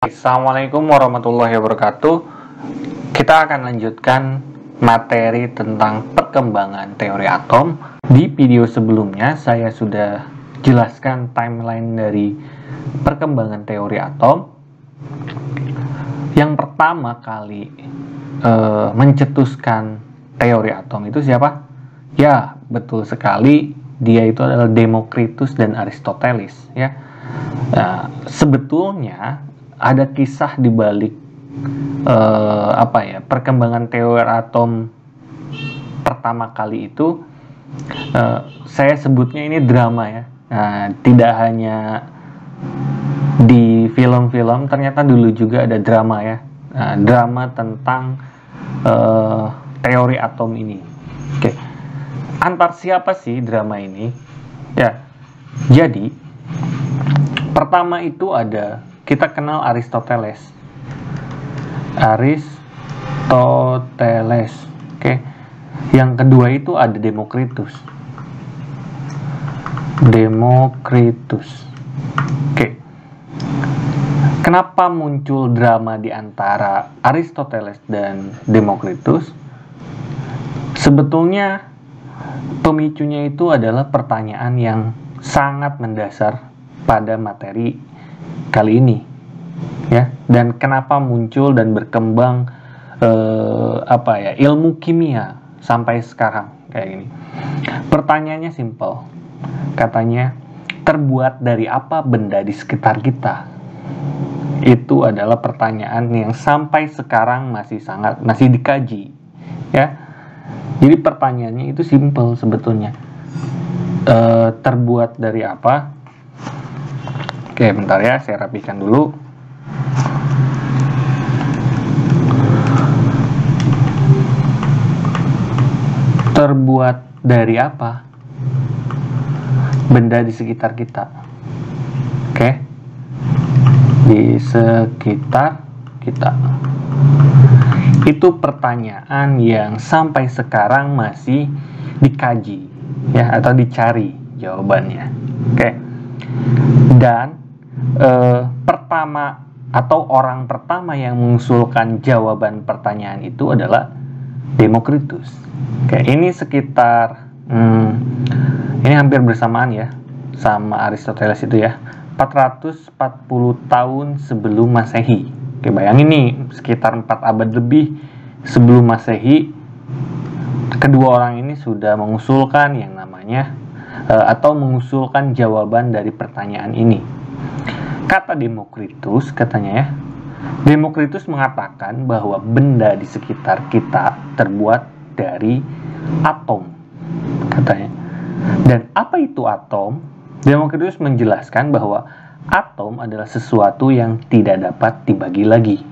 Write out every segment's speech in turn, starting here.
Assalamualaikum warahmatullahi wabarakatuh. Kita akan lanjutkan materi tentang perkembangan teori atom. Di video sebelumnya saya sudah jelaskan timeline dari perkembangan teori atom. Yang pertama kali mencetuskan teori atom itu siapa? Ya, betul sekali, dia itu adalah Demokritus dan Aristoteles, ya. Nah, sebetulnya ada kisah di balik perkembangan teori atom pertama kali itu. Saya sebutnya ini drama, ya. Nah, tidak hanya di film-film, ternyata dulu juga ada drama, ya. Nah, drama tentang teori atom ini. Oke. Antar siapa sih drama ini? Ya. Jadi pertama itu ada, kita kenal Aristoteles. Oke. Yang kedua itu ada Demokritus. Oke. Kenapa muncul drama di antara Aristoteles dan Demokritus? Sebetulnya pemicunya itu adalah pertanyaan yang sangat mendasar pada materi kali ini, ya. Dan kenapa muncul dan berkembang ilmu kimia sampai sekarang kayak gini. Pertanyaannya simpel. Katanya, terbuat dari apa benda di sekitar kita? Itu adalah pertanyaan yang sampai sekarang masih dikaji, ya. Jadi pertanyaannya itu simpel sebetulnya. Terbuat dari apa? Oke, bentar ya, saya rapikan dulu. Terbuat dari apa benda di sekitar kita? Oke, di sekitar kita. Itu pertanyaan yang sampai sekarang masih dikaji, ya, atau dicari jawabannya. Oke. Dan orang pertama yang mengusulkan jawaban pertanyaan itu adalah Demokritus. Oke, ini sekitar ini hampir bersamaan, ya, sama Aristoteles itu, ya. 440 tahun sebelum Masehi. Oke, bayangin nih, sekitar 4 abad lebih sebelum Masehi, kedua orang ini sudah mengusulkan yang namanya atau mengusulkan jawaban dari pertanyaan ini. Kata Demokritus, katanya, ya, Demokritus mengatakan bahwa benda di sekitar kita terbuat dari atom, katanya. Dan apa itu atom? Demokritus menjelaskan bahwa atom adalah sesuatu yang tidak dapat dibagi lagi.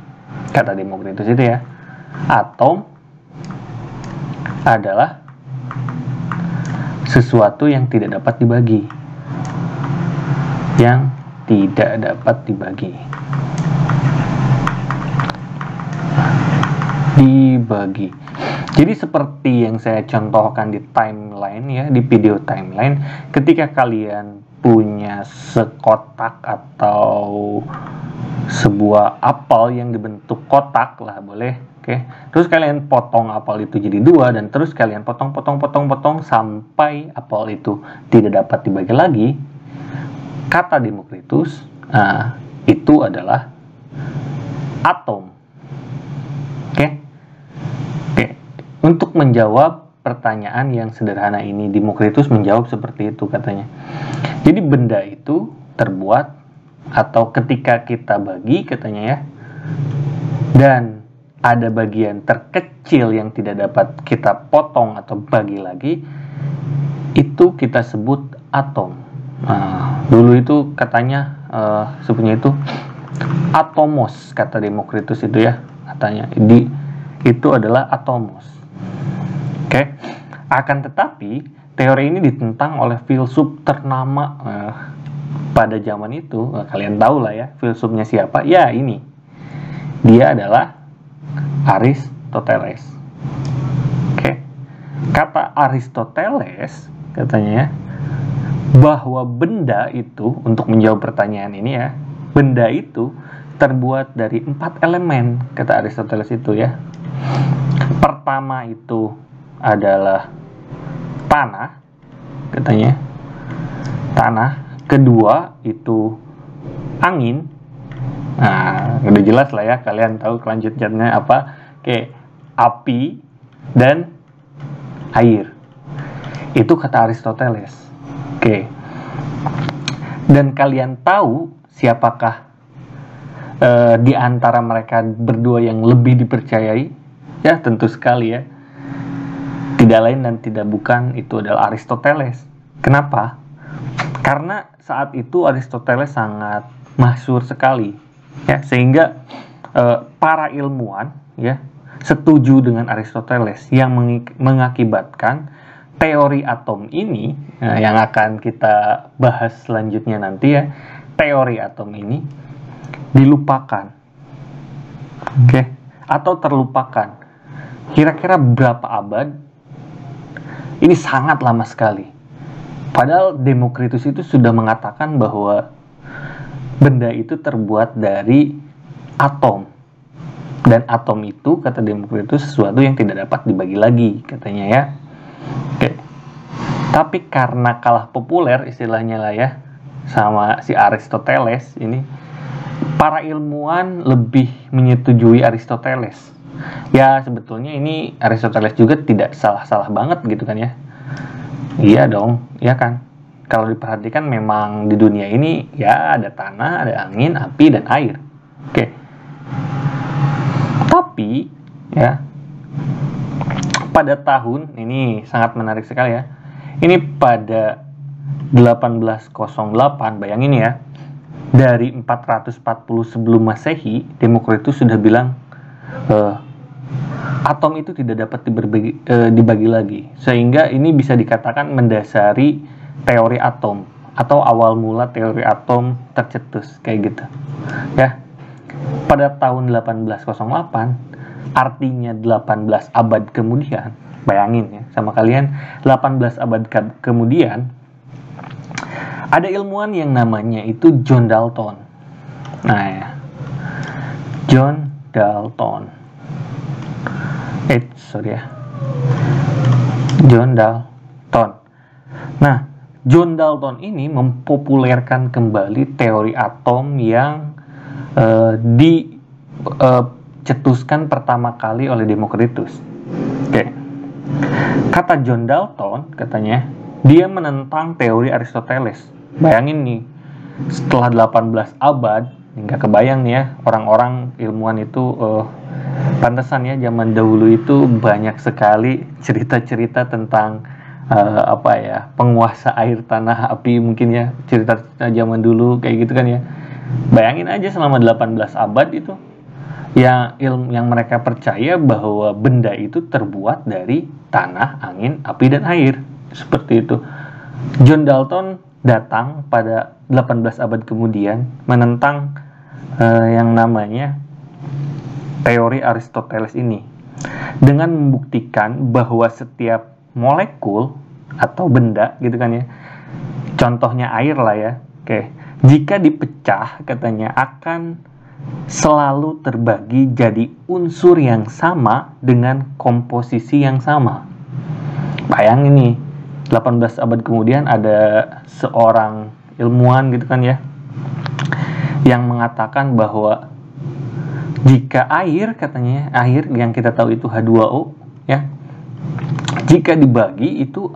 Kata Demokritus itu, ya, atom adalah sesuatu yang tidak dapat dibagi. Yang tidak dapat dibagi. Jadi seperti yang saya contohkan di timeline, ya, di video timeline, ketika kalian punya sekotak atau sebuah apel yang dibentuk kotak lah, boleh, oke. Terus kalian potong apel itu jadi 2 dan terus kalian potong sampai apel itu tidak dapat dibagi lagi. Kata Demokritus, itu adalah atom. Oke. Untuk menjawab pertanyaan yang sederhana ini, Demokritus menjawab seperti itu, katanya. Jadi benda itu terbuat, atau ketika kita bagi, katanya, ya, dan ada bagian terkecil yang tidak dapat kita potong atau bagi lagi, itu kita sebut atom. Dulu itu katanya sebenarnya itu atomos, kata Demokritus itu, ya, katanya. Itu adalah atomos. Oke. Akan tetapi teori ini ditentang oleh filsuf ternama pada zaman itu. Kalian tahu lah, ya, filsufnya siapa? Ya, ini. Dia adalah Aristoteles. Oke. Kata Aristoteles, katanya, bahwa benda itu, untuk menjawab pertanyaan ini, ya, benda itu terbuat dari 4 elemen, kata Aristoteles itu ya. Pertama itu adalah tanah, katanya. Tanah. Kedua itu angin. Nah, udah jelas lah ya, kalian tahu kelanjutannya apa. Oke, api dan air. Itu kata Aristoteles. Oke. Dan kalian tahu siapakah di antara mereka berdua yang lebih dipercayai? Ya, tentu sekali ya. Tidak lain dan tidak bukan, itu adalah Aristoteles. Kenapa? Karena saat itu Aristoteles sangat masyhur sekali, ya, sehingga para ilmuwan ya setuju dengan Aristoteles, yang mengakibatkan teori atom ini yang akan kita bahas selanjutnya nanti ya. Teori atom ini dilupakan, oke, atau terlupakan. Kira-kira berapa abad? Ini sangat lama sekali. Padahal Demokritus itu sudah mengatakan bahwa benda itu terbuat dari atom. Dan atom itu, kata Demokritus, sesuatu yang tidak dapat dibagi lagi, katanya ya. Oke. Tapi karena kalah populer istilahnya lah ya sama si Aristoteles ini, para ilmuwan lebih menyetujui Aristoteles. Ya, sebetulnya ini Aristoteles juga tidak salah-salah banget gitu kan ya. Iya dong, ya kan. Kalau diperhatikan memang di dunia ini ya ada tanah, ada angin, api, dan air. Oke. Tapi ya, pada tahun ini sangat menarik sekali ya. Ini pada 1808, bayangin ya. Dari 440 sebelum Masehi, Demokritus sudah bilang atom itu tidak dapat dibagi lagi, sehingga ini bisa dikatakan mendasari teori atom atau awal mula teori atom tercetus kayak gitu ya. Pada tahun 1808, artinya 18 abad kemudian, bayangin ya sama kalian, 18 abad kemudian ada ilmuwan yang namanya itu John Dalton. Nah ya, John Dalton. John Dalton. Nah, John Dalton ini mempopulerkan kembali teori atom yang dicetuskan pertama kali oleh Demokritus. Oke. Kata John Dalton, katanya, dia menentang teori Aristoteles. Bayangin nih, setelah 18 abad, nggak kebayang nih ya, orang-orang ilmuwan itu pantesan ya zaman dahulu itu banyak sekali cerita-cerita tentang penguasa air, tanah, api, mungkin ya, cerita zaman dulu kayak gitu kan ya. Bayangin aja selama 18 abad itu yang mereka percaya bahwa benda itu terbuat dari tanah, angin, api, dan air. Seperti itu. John Dalton datang pada 18 abad kemudian menentang yang namanya teori Aristoteles ini dengan membuktikan bahwa setiap molekul atau benda gitu kan ya, contohnya air lah ya, oke, jika dipecah katanya akan selalu terbagi jadi unsur yang sama dengan komposisi yang sama. Bayangin nih, 18 abad kemudian ada seorang ilmuwan gitu kan ya, yang mengatakan bahwa jika air, katanya, air yang kita tahu itu H2O ya, jika dibagi itu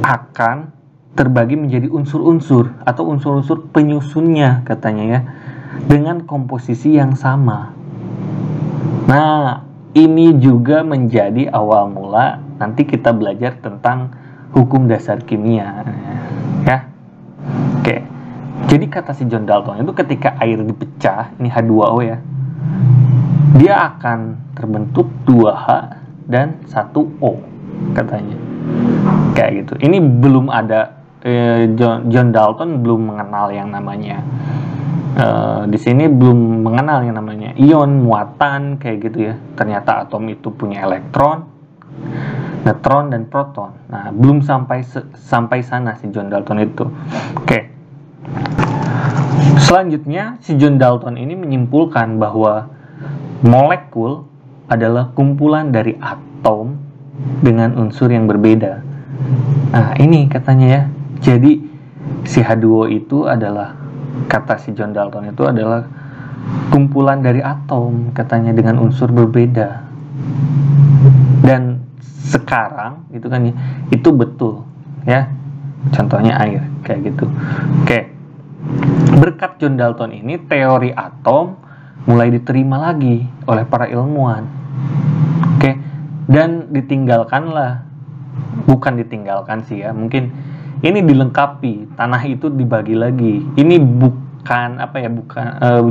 akan terbagi menjadi unsur-unsur atau unsur-unsur penyusunnya, katanya ya, dengan komposisi yang sama. Nah, ini juga menjadi awal mula nanti kita belajar tentang hukum dasar kimia ya. Oke. Jadi kata si John Dalton itu ketika air dipecah, ini H2O ya, dia akan terbentuk 2H dan 1O katanya. Kayak gitu. Ini belum ada John Dalton belum mengenal yang namanya di sini belum mengenal yang namanya ion, muatan kayak gitu ya. Ternyata atom itu punya elektron, neutron, dan proton. Nah, belum sampai sana si John Dalton itu. Oke. Selanjutnya, si John Dalton ini menyimpulkan bahwa molekul adalah kumpulan dari atom dengan unsur yang berbeda. Nah, ini katanya ya. Jadi, si H2O itu adalah, kata si John Dalton itu adalah kumpulan dari atom, katanya, dengan unsur berbeda. Dan sekarang, itu kan ya, itu betul, ya. Contohnya air, kayak gitu. Oke. Berkat John Dalton ini, teori atom mulai diterima lagi oleh para ilmuwan. Oke. Dan ditinggalkanlah, bukan ditinggalkan sih ya, mungkin ini dilengkapi, tanah itu dibagi lagi. Ini bukan apa ya,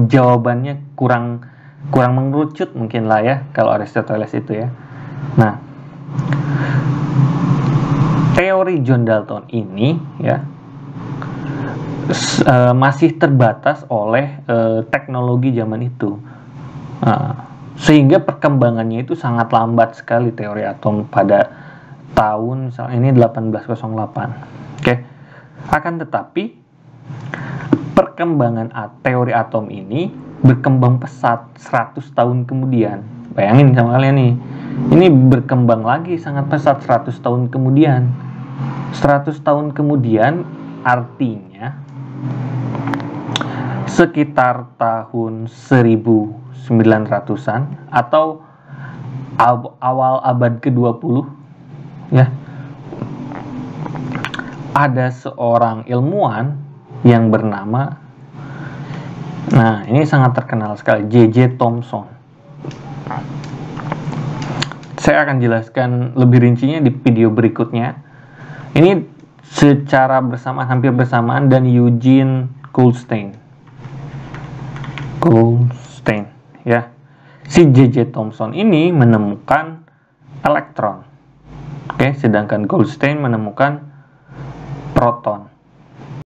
jawabannya kurang mengerucut mungkin lah ya kalau Aristoteles itu ya. Nah, teori John Dalton ini ya masih terbatas oleh teknologi zaman itu, sehingga perkembangannya itu sangat lambat sekali teori atom pada tahun misalnya ini 1808. Oke. Akan tetapi perkembangan teori atom ini berkembang pesat 100 tahun kemudian. Bayangin sama kalian nih, ini berkembang lagi sangat pesat 100 tahun kemudian. 100 tahun kemudian artinya sekitar tahun 1900-an atau awal abad ke-20 ya, ada seorang ilmuwan yang bernama, nah ini sangat terkenal sekali, J.J. Thomson. Saya akan jelaskan lebih rincinya di video berikutnya. Ini secara bersamaan, hampir bersamaan, dan Eugene Goldstein ya. Si J.J. Thomson ini menemukan elektron. Oke, sedangkan Goldstein menemukan proton.